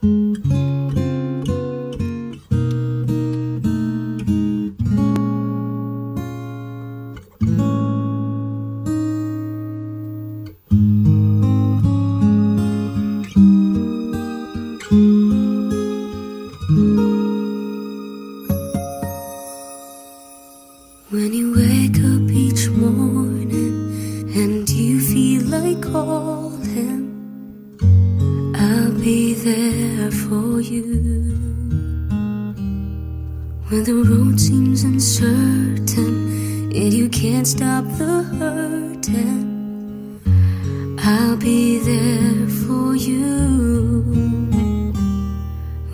When you wake up each morning and you feel like calling, I'll be there for you. When the road seems uncertain and you can't stop the hurting, I'll be there for you.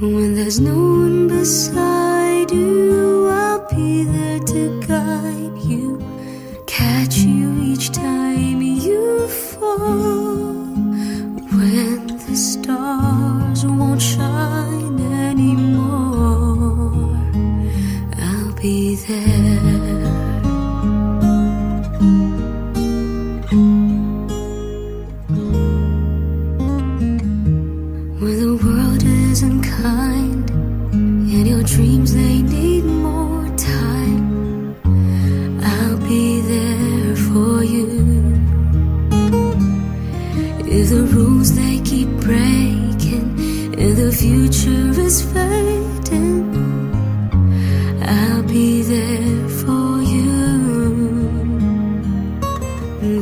When there's no one beside you, I'll be there to guide you, catch you each time you fall. When the stars won't shine anymore, I'll be there. When the world isn't kind and your dreams, they need more time, I'll be there for you. If the rules they keep breaking and the future is fading, I'll be there for you.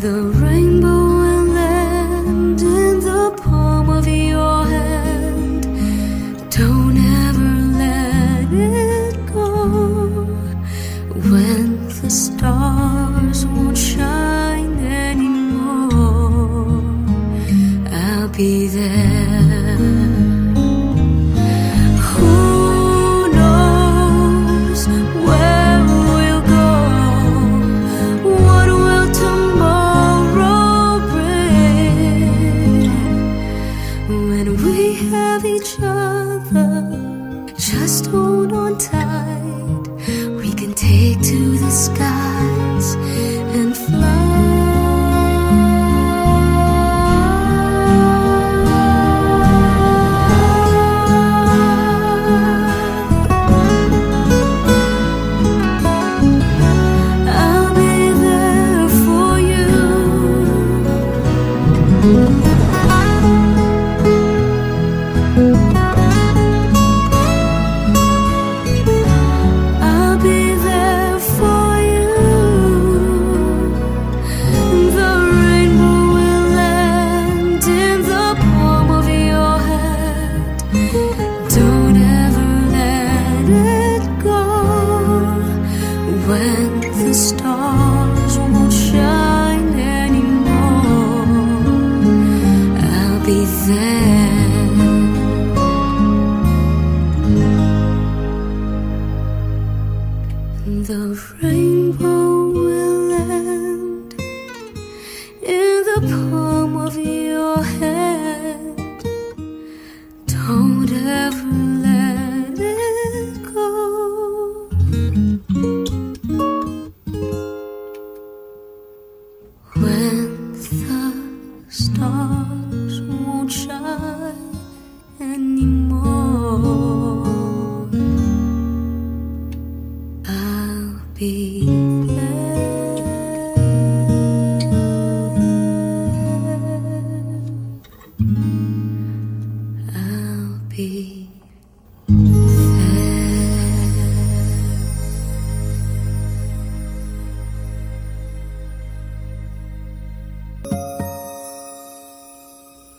The rainbow will land in the palm of your hand. Don't ever let it go. When the stars won't shine anymore, I'll be there. Who knows where we'll go? What will tomorrow bring? When we have each other, just hold on tight. We can take to the skies and fly. I'll be there for you. I'll be there for you. The rainbow will land in the palm of your hand. Don't ever let it go. When the stars won't shine anymore, I'll be there. The rainbow will land in the palm of your hand. Don't ever let it go. When the stars won't shine anymore, I'll be there. I'll be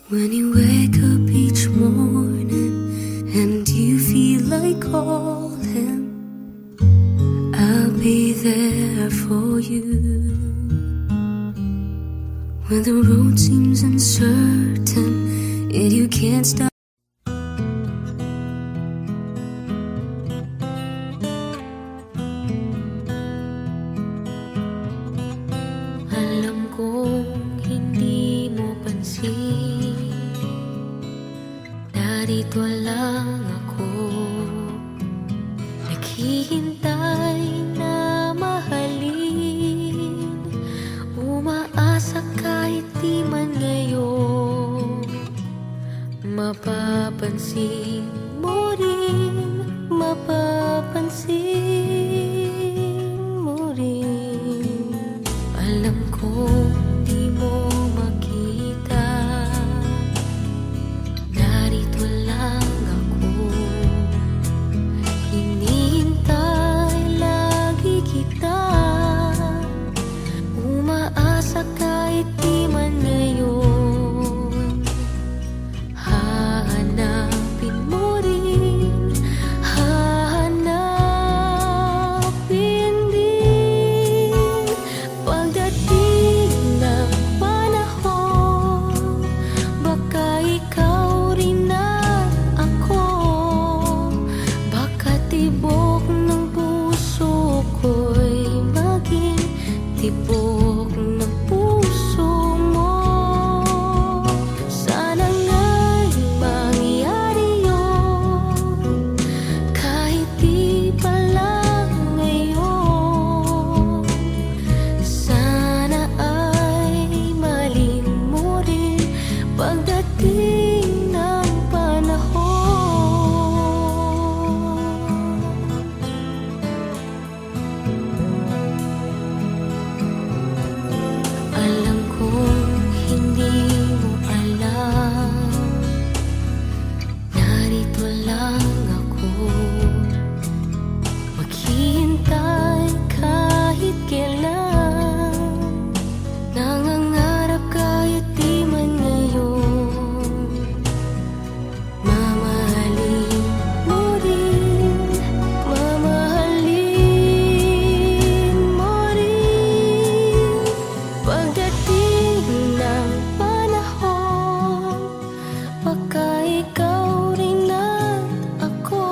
when you wake up each morning and you feel like calling, I'll be there for you. When the road seems uncertain and you can't stop. Alam kong hindi mo pansin, narito lang ako, naghihintay na mahalin, umaasa kahit di man ngayon mapapansin mo rin, mapapansin mo rin. Alam ko di mo makita, narito lang ako. Hinihintay lagi kita, umaasa kahit di man ngayon. Hahanapin mo rin, hahanapin din. Pagdating ng panahon, baka ikaw rin at ako, baka tibok ng puso ko'y maging tibok ng puso mo. Sana nga'y mangyari yun, kahit di pa lang ngayon. Sana ay malin mo rin pagdating ng panahon. Alam kong hindi mo alam, narito lang ako, maghihintay kahit kailan, nangangarap kahit di man ngayon. Mamahalin mo rin, mamahalin mo rin. Pagdating ng panahon, baka ikaw rin at ako,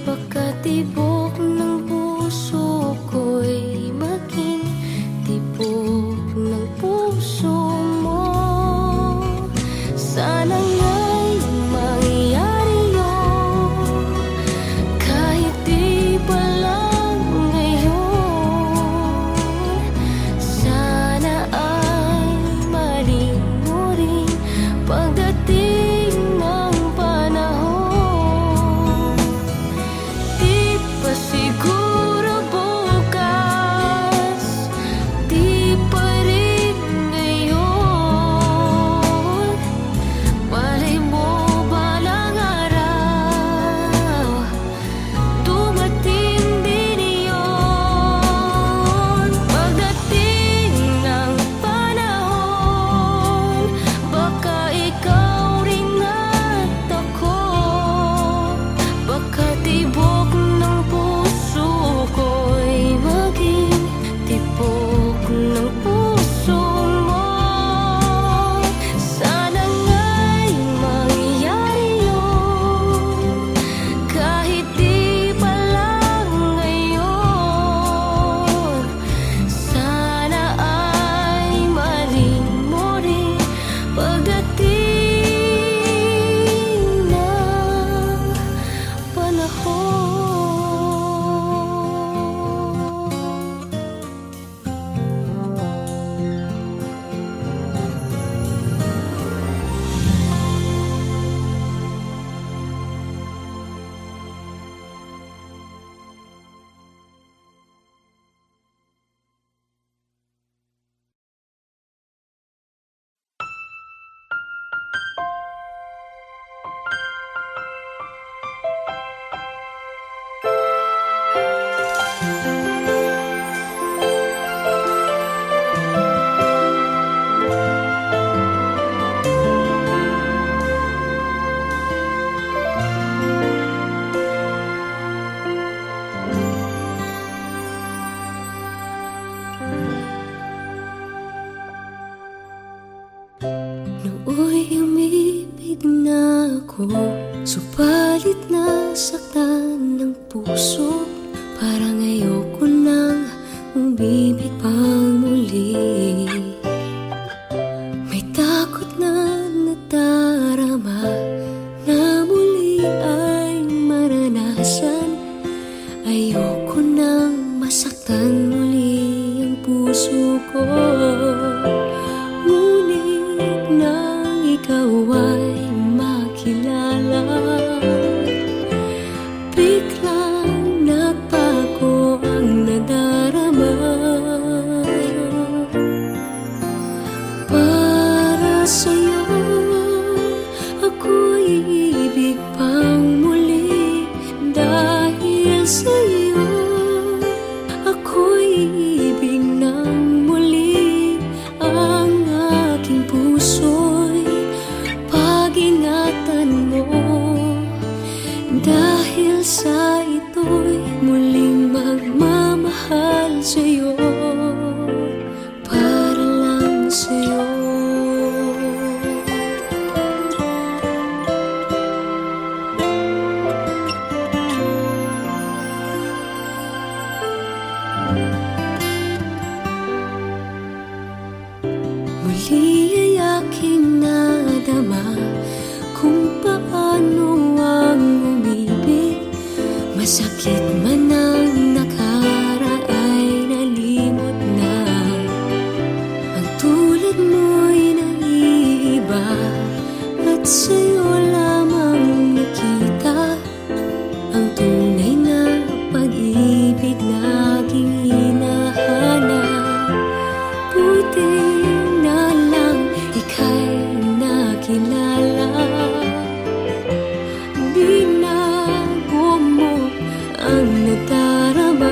baka tibok ng puso ko'y maging tibok ng puso mo. Sana nga'y mangyari yun, kahit di pa lang ngayon. Sana ay malin mo rin pagdating ng panahon. Di pa siguro bukas, di pa rin ngayon. Malay mo balang araw, dumating din iyon. Pagdating ng panahon, baka ikaw rin at ako, baka tibok ng puso ko'y maging tibok ng puso mo. Sana nga'y mangyari yun, kahit di pa lang ngayon. Sana ay malin mo rin pagdating ng panahon. Nooy umibig na ako, subalit nasaktan ng puso. Parang ayoko nang umibig pang muli. May takot na nadarama na muli ay maranasan. Ayoko nang masaktan muli ang puso ko. Ngunit nang ikaw ay Dahil sa ito'y muling magmamahal sa'yo, para lang sa'yo. Muli ay aking nadama kung paano ang umibig. Masakit man ang nakaraan, nalimot na. Ang tulad mo'y naiiba, at sa'yo lamang nakita ang tunay na pag-ibig na aking hinahanap. Buti na lang ika'y nakilala. Binago mo ang nadarama.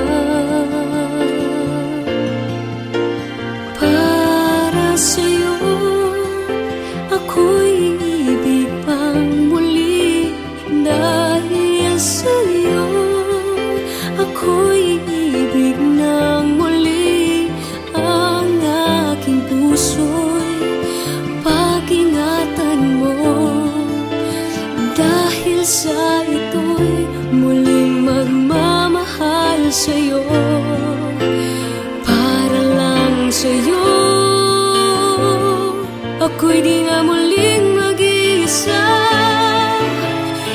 Para sa'yo ako'y ibig pang muli. Dahil sa'yo ako'y ibig ng muli. Ang aking puso'y pag-ingatan mo. Dahil sa ito'y muling magmamahal sa'yo, para lang sa'yo. Ako'y di nga muling mag-iisa.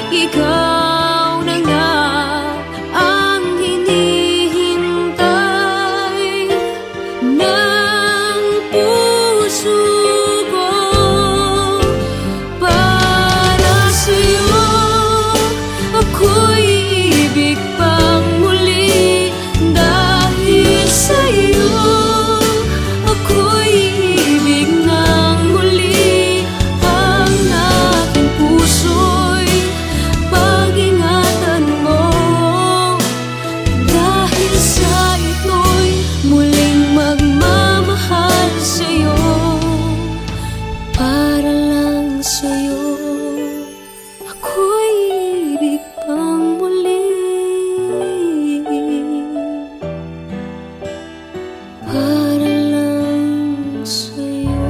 Ikaw na nga ang hinihintay ng puso ko. Para sa'yo ako'y ibig pang muli. Dahil sa'yo ako'y ibig ng muli. Ang aking puso'y pag-ingatan mo. Dahil sa ito'y muling magmamahal sa'yo, para lang sa'yo. Ako'y ibig pang muli. Para lang sa'yo.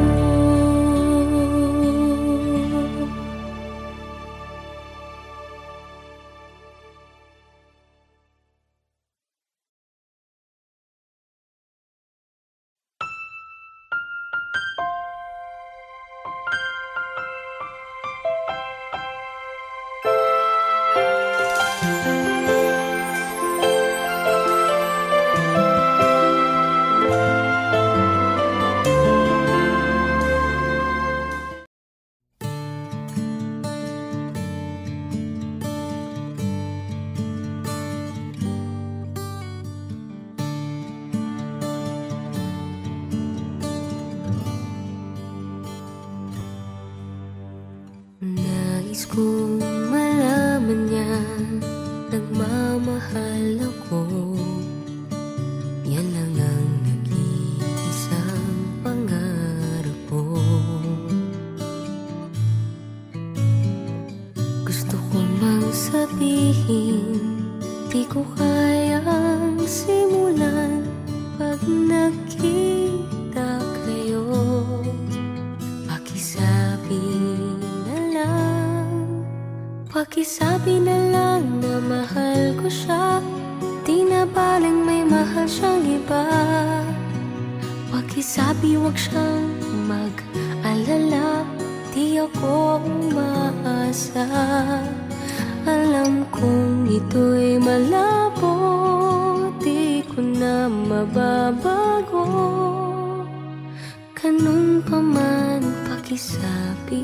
Nais kong malaman niya, nagmamahal ako. Yan lang ang nag-iisang pangarap ko. Gusto ko mang sabihin, di ko kayang simulan pag nakita kayo. Pakisabi na lang na mahal ko siya, di na baling may mahal siyang iba. Pakisabi wag siyang mag-alala, di ako umaasa. Alam kong ito'y malabo, di ko na mababago. Ganun pa man, pakisabi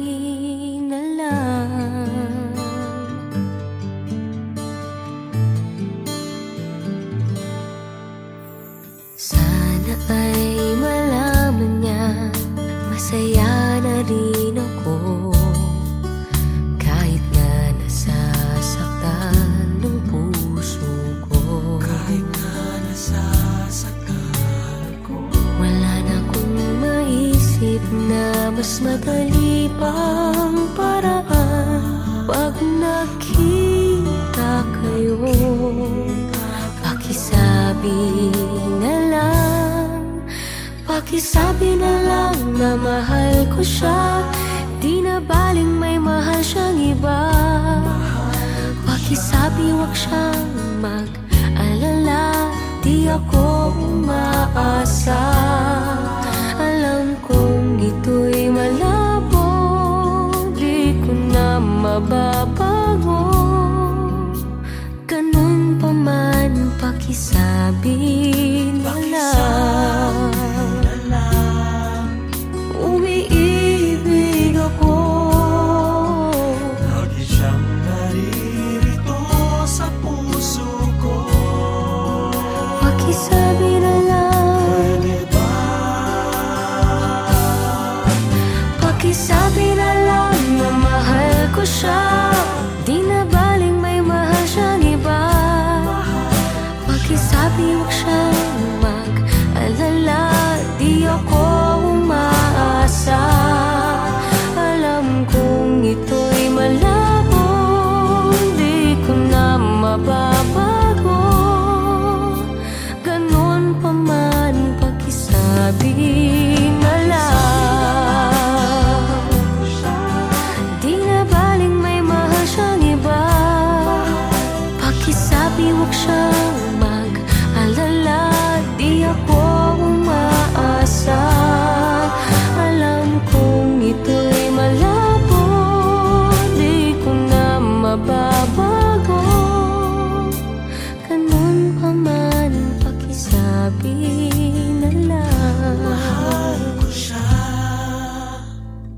na lang. Sana ay malaman niya, masaya na rin ako. Kahit na nasasaktan ng puso ko. Kahit na nasasaktan ko. Wala na akong maisip na mas madali pa Pakisabi na lang na mahal ko siya, di na baling may mahal siyang iba. Pakisabi wag siyang mag-alala, di ako umaasa. Alam kong ito'y malabo, di ko na mababago. Ganun pa man, pakisabi na lang. Umiibig ako, lagi siyang naririto sa puso ko. pakisabi na lang. Pwede ba? Pakisabi na lang na mahal ko siya, di na baling may mahal siyang iba. Pakisabi wag siyang mag-alala, di ako umaasa. Alam kong ito'y malabo, di ko na mababago. Ganun pa man, pakisabi na lang. Di na baling may mahal siyang iba. Pakisabi wag siyang mag-alala, di ako umaasa. Alam kong ito'y malabo, di ko na mababago. Ganun pa man, pakisabi na lang. Mahal ko siya.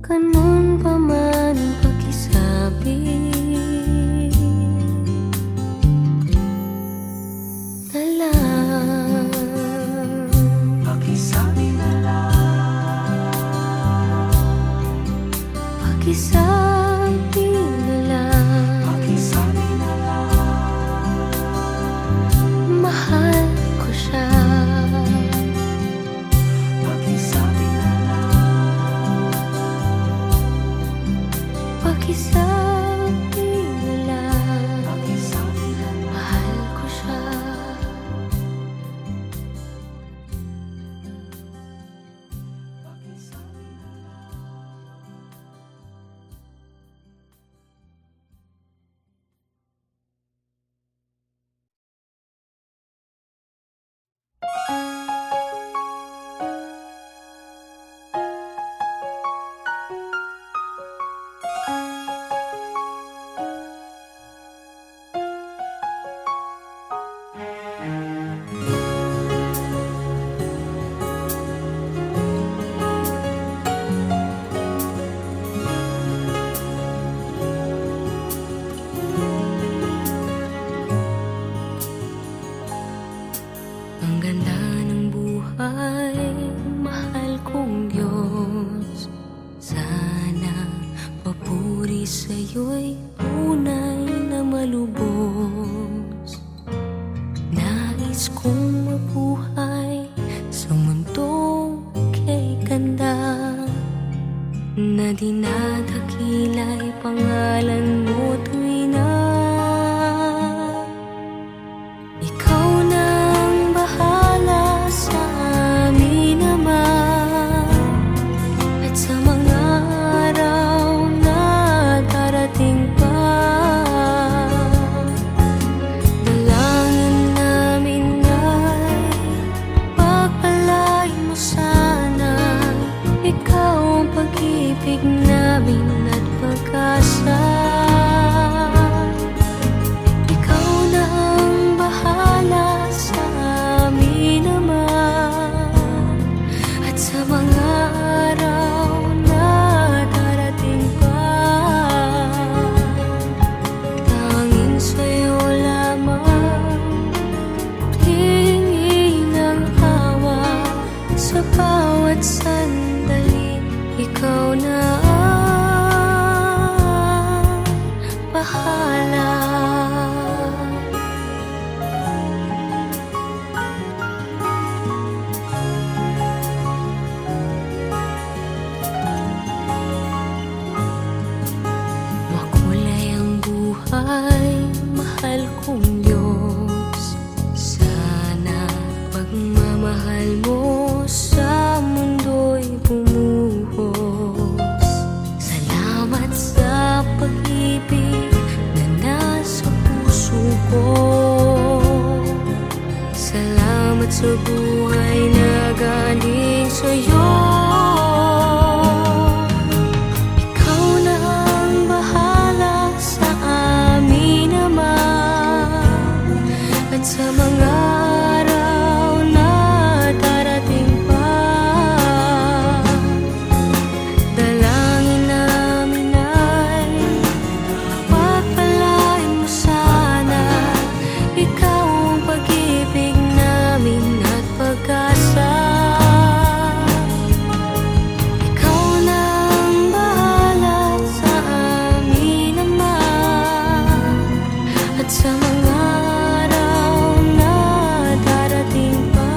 Ganun pa man, pakisabi na lang. Pakisabi na lang. Pakisabi na lang. Pakisabi na lang. Mahal ko siya. Pakisabi na lang. Pakisabi na lang. Pakisabi na lang. Mahal ko siya. Ang ganda ng buhay, mahal kong Diyos. Sana papuri sa'yo'y tunay na malubos. Nais kong mabuhay sa mundong kay ganda, na dinadakila'y pangalan mo tuwing na ikaw nang bahala sa amin naman. At sa mga araw na darating pa, dalangin namin ay pagpalain mo sana. Ikaw ang pag-ibig namin at pag-asa. sa buhay na galing sa'yo. Ikaw na ang bahala sa amin naman, at sa mga araw na darating pa, dalangin namin ay pagpalain mo sana. Ikaw ang pag-ibig namin at pag-asa. Ikaw na ang bahala sa amin naman, at sa mga araw na darating pa,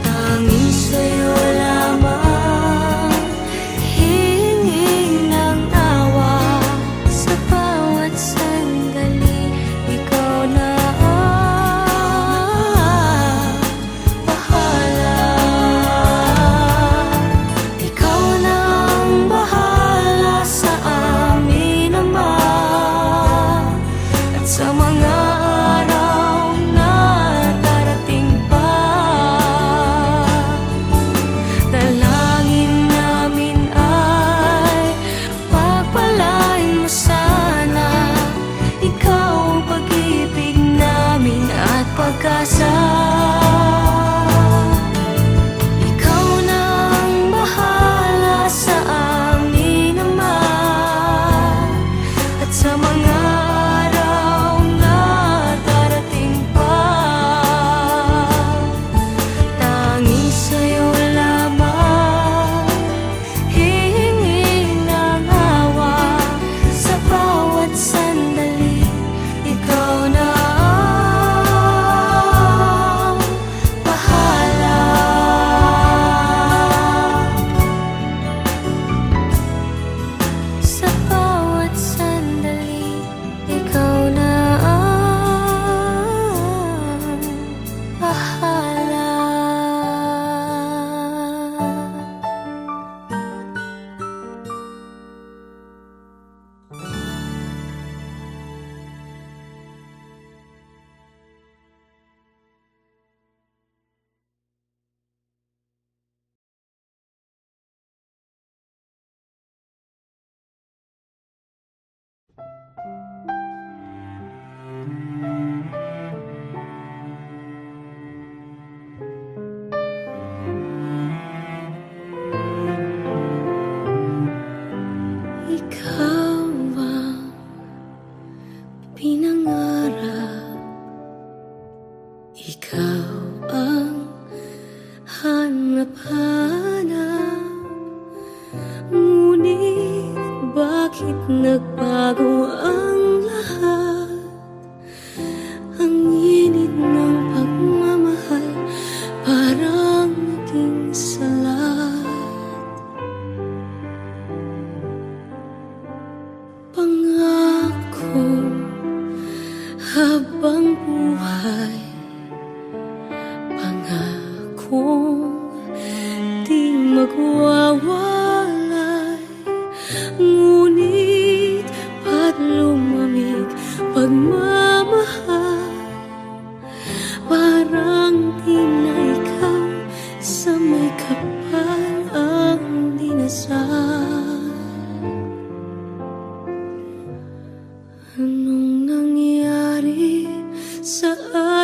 tanging sa'yo lamang hingin ng awa. Sa bawat sandali, ikaw na ang bahala. Ikaw na ang bahala sa amin naman, at sa mga araw na darating pa, dalangin namin ay pagpalain mo sana. Ikaw ang pag-ibig namin at pag-asa. Ikaw na ang bahala sa amin naman, at sa mga araw na darating pa, tanging sa'yo lamang hihingin ng awa. Sa bawat sandali, ikaw na ang bahala. Sa bawat sandali, ikaw na ang bahala. Ikaw ang pinangarap, ikaw ang hanap-hanap. Ngunit bakit nagbago ang lahat? Ang init ng pagmamahal parang naging salat. Pangako habang buhay, pangakong di magwawalay. Ngunit ba't lumamig pagmamahal? Parang di na ikaw sa may kapal ang dinasal. Anong nangyari sa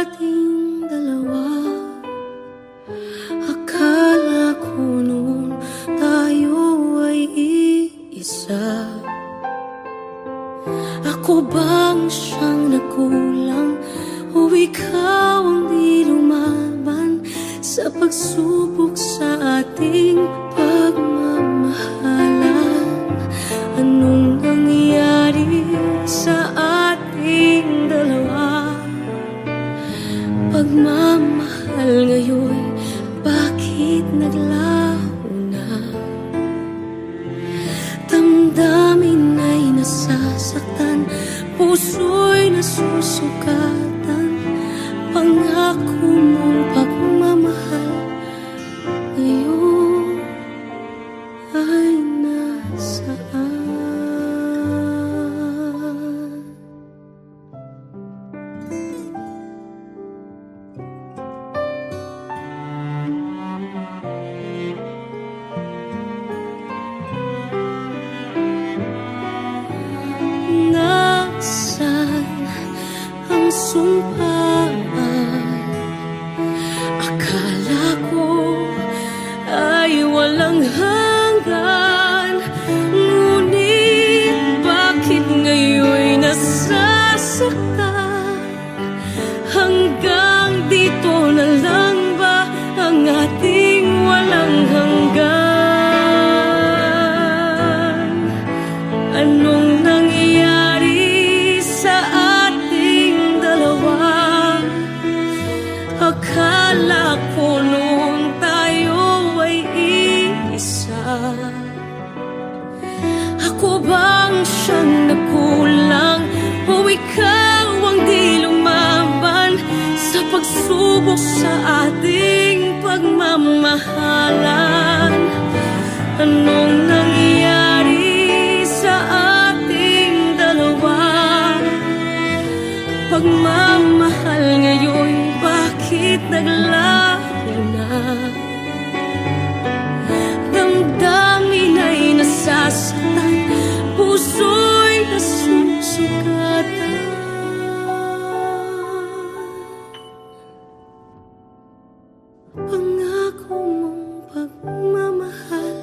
ating dalawa? Akala ko noon tayo ay iisa. Ako bang siyang nagkulang, o ikaw ang di lumaban sa pagsubok sa ating pagmamahalan? Anong nangyari sa ating dalawa? Pagmamahal ngayon, bakit naglaho na? Damdamin ay nasasaktan, puso'y nasusukatan. Pangako mong pagmamahal ngayon ay nasaan? ikaw ang di lumaban sa pagsubok sa ating pagmamahalan. Anong nangyari sa ating dalawa? Pagmamahal ngayon, bakit naglaho na? Damdamin ay nasasaktan, puso'y nasusugatan. Pangako mong pagmamahal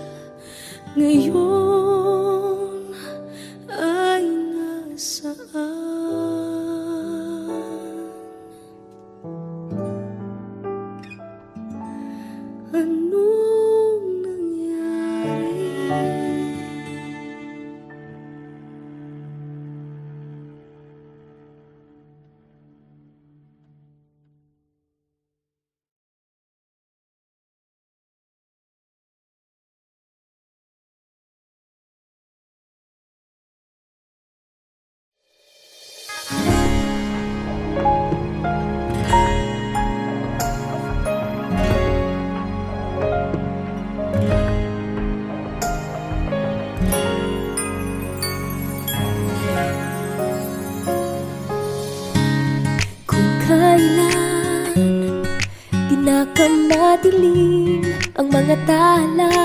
ngayon ay nasaan? Anong nangyari? Kailan pinakamadilim ang mga tala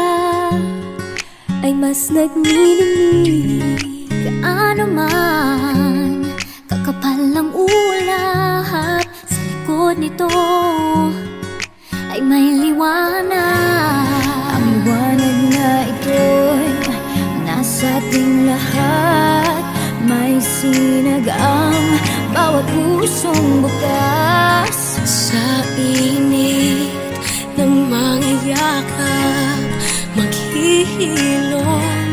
ay mas nagniningning. Gaano man kakapal ang ulap, sa likod nito ay may liwanag. Ang liwanag na ito'y nasa ating lahat, may sinag ang bawat pusong bukas. Sa init ng mga yakap, maghihilom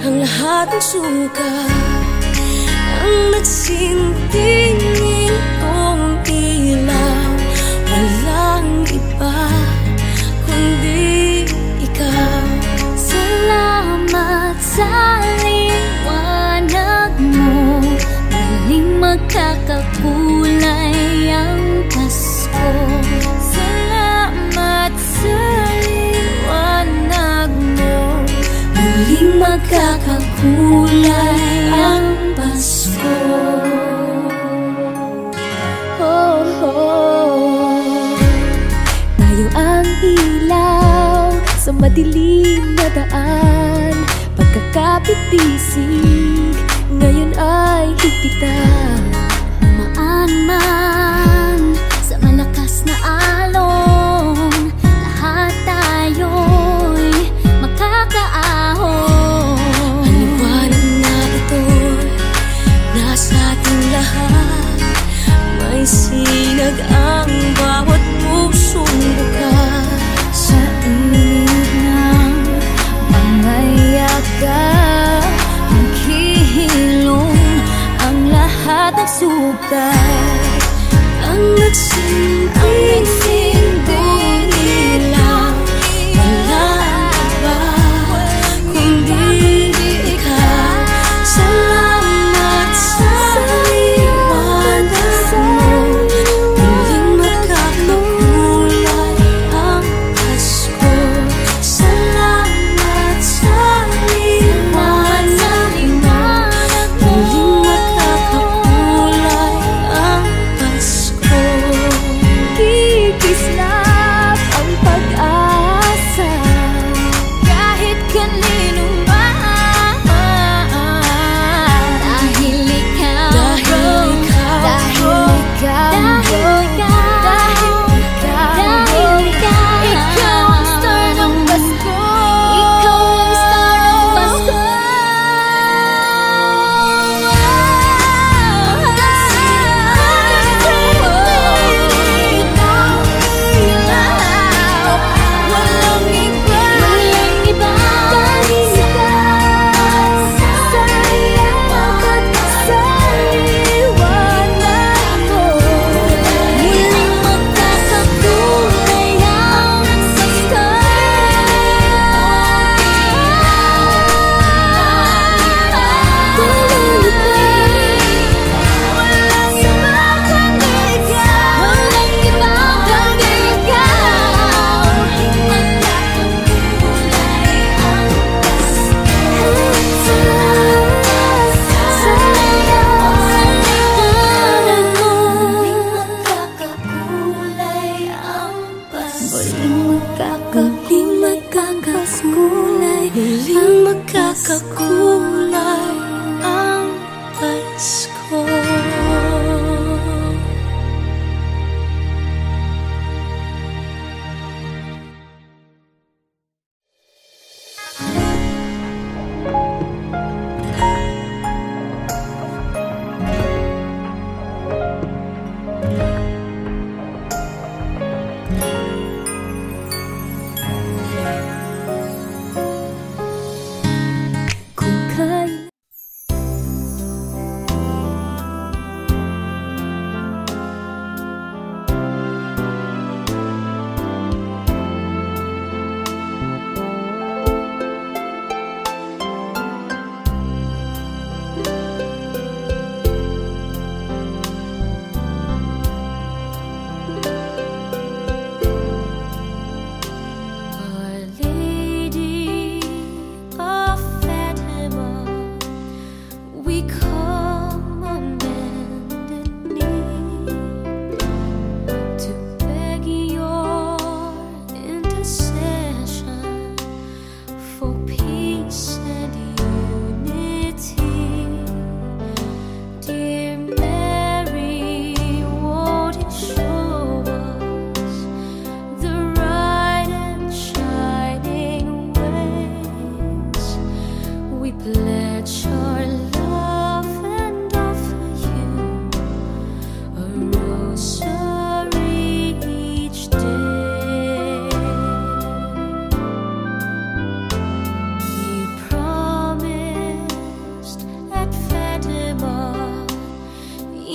ang lahat ng suka. Ang nagsinting itong ilaw, walang iba kundi ikaw. Salamat sa liwanag mo, muling magkakakulay ang Pasko. Salamat sa liwanag mo, muling magkakakulay ang Pasko. Oh, oh. Tayo ang ilaw sa madilim na daan, pagkakapitisig ngayon ay higpitan. Umaan man sa malakas na alon, lahat tayo'y makakaahon. Ang liwanag na ito'y nasa ating lahat, may sinag ang bawat pusong bukas. Sa init ng mga yakap, maghihilom ang lahat ng sukat. Ang nagsinting ilaw, walang iba kundi ikaw. Salamat sa liwanag mo, muling magkakakulay ang Pasko. Salamat sa liwanag mo, muling magkakakulay ang Pasko.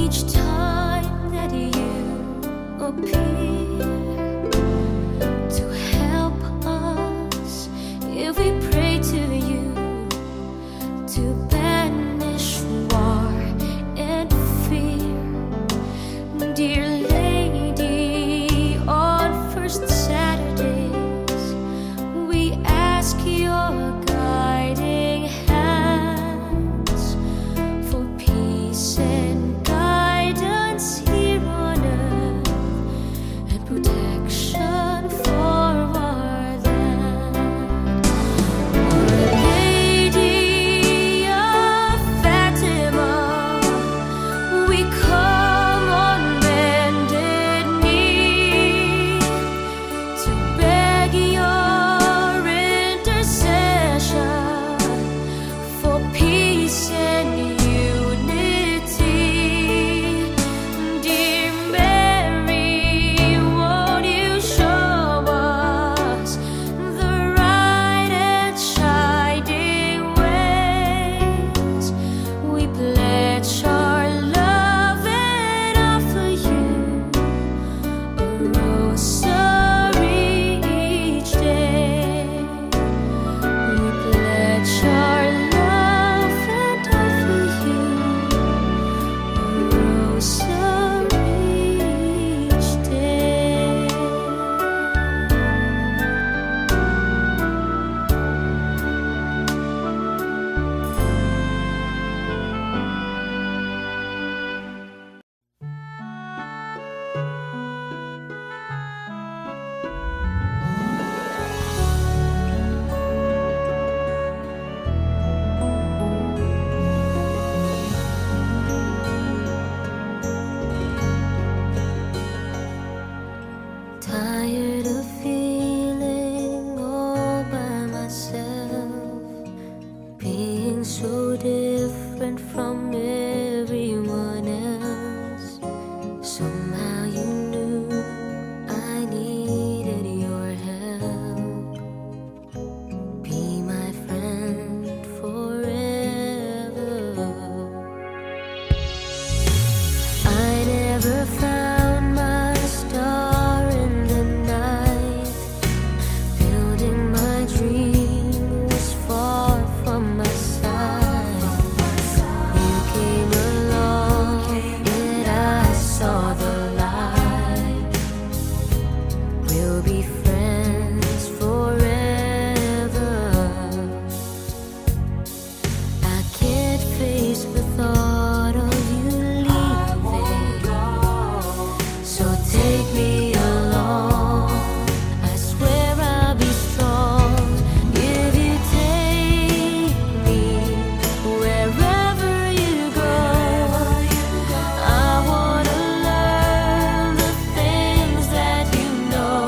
each time that you appear to help us if we pray to you to banish war and fear. Dear Lady, on first Saturdays we ask your guiding hands for peace and guidance here on earth and protection for our land. Our Lady of Fatima, we come on bended knee to beg your intercession for peace and unity. Dear Mary, won't you show us the right and shining ways? We pledge our love and offer you a rosary each day. We pledge our love and offer you a rosary each day. Tired of feeling all by myself, being so different from everyone else. Somehow you knew I needed your help. Be my friend forever. I never found my star in the night. Building my dream was far from my side. You came along and I saw the light. We'll be friends forever. I can't face the thought of you leaving, so take me along. I swear I'll be strong if you take me wherever you go. I wanna learn the things that you know.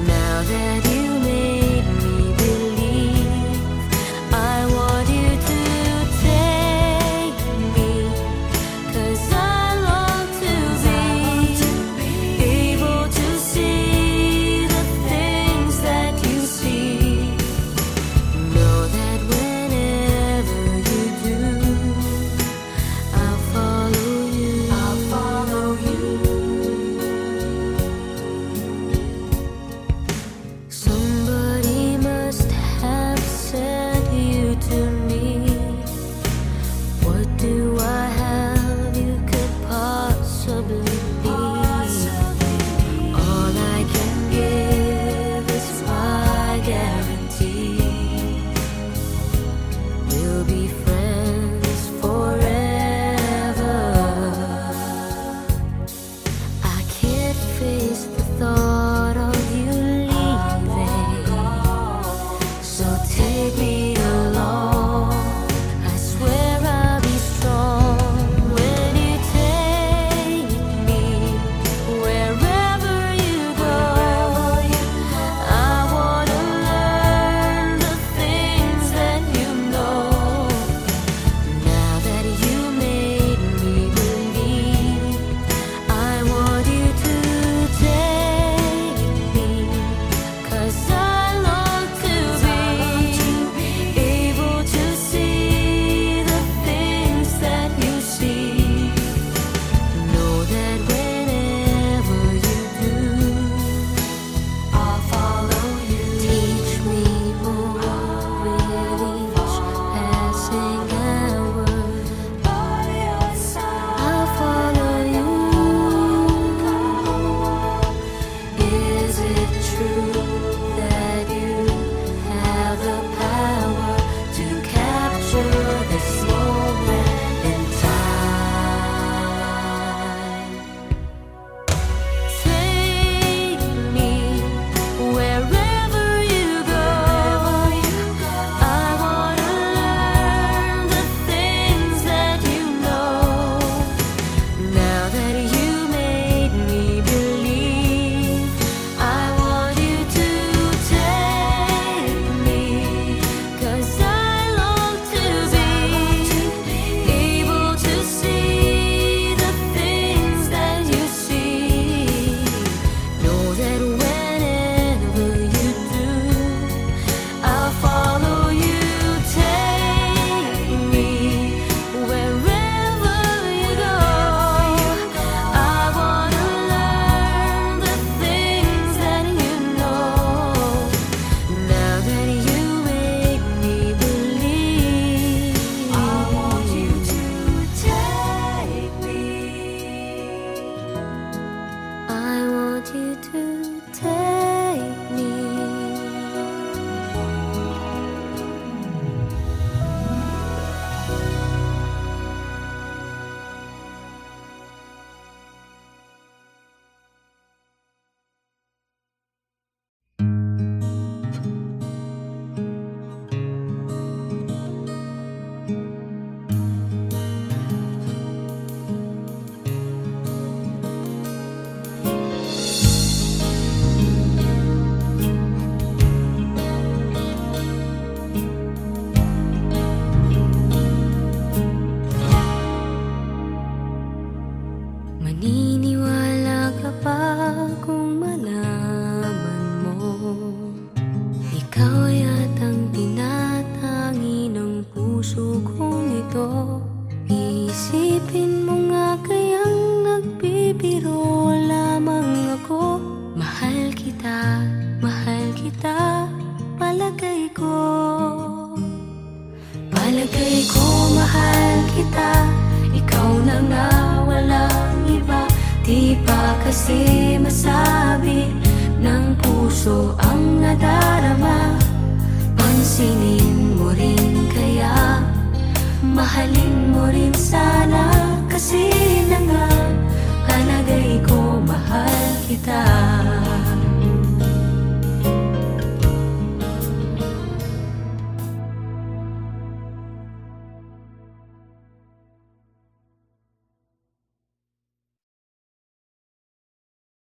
Now that you made me believe, I want you to take me, 'cause I long to be able to see the things that you see. Know that whenever you do, I'll follow you. I'll follow you. Somebody must have sent you to me. What do I have you could possibly be? All I can give is my guarantee. We'll be friends forever. I can't face the thought of you leaving, so take me along. I swear I'll be strong when you take me wherever you go. I wanna learn the things that you know. puso kong ito. Isipin mo nga kayang nagbibiro lamang ako. Mahal kita, palagay ko. Palagay ko mahal kita, ikaw na nga walang iba. Di pa kasi masabi ng puso ang nadarama. Pansinin mo rin kaya, mahalin mo rin sana. Kasi na nga